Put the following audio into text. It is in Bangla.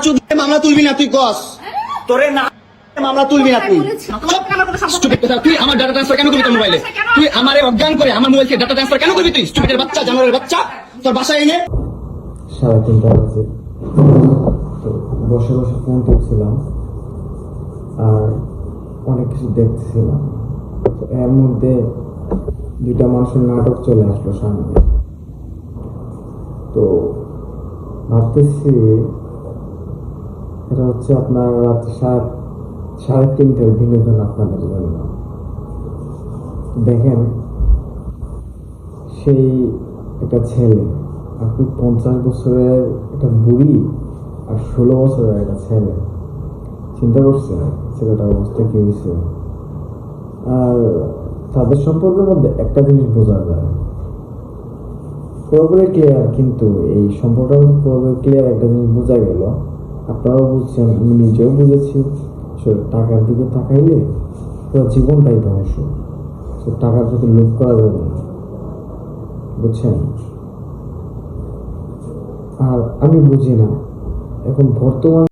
চুদলে মামলা তুলবি না তুই কস তোরে না মামলা তুলবি না তুই স্টুপিড কথা তুই আমার ডাটা ট্রান্সফার কেন করবি তোর মোবাইলে তুই আমারে অজ্ঞান করে আমার মোবাইল থেকে ডাটা ট্রান্সফার কেন করবি তুই স্টুপিডের বাচ্চা জানোয়ারের বাচ্চা তোর বাসায় এনে 3:30 বাজে তো বসে বসে ফোন টিপছিলাম আর অনেক কিছু দেখতেছিলাম তো এর মধ্যে দুইটা মানুষের নাটক চলে আসলো সামনে তো ভাবতেছি এটা হচ্ছে আপনার রাত 3:30 বিনোদন আপনাদের জন্য দেখেন সেই একটা ছেলে আপনি 50 বছরের একটা বুড়ি আর 16 বছরের একটা ছেলে চিন্তা করছেন ছেলেটার অবস্থা কি হয়েছে আর তাদের সম্পর্কের মধ্যে একটা জিনিস বোঝা যায় পুরোপুরি ক্লিয়ার কিন্তু এই সম্পর্কটার মধ্যে পুরোপুরি ক্লিয়ার একটা জিনিস বোঝা গেল আপনারাও বুঝছেন আমি নিজেও বুঝেছি টাকার দিকে তাকাইলে পুরো জীবনটাই ধ্বংস টাকার প্রতি লোভ করা যাবে না বুঝছেন আর আমি বুঝি না এখন বর্তমান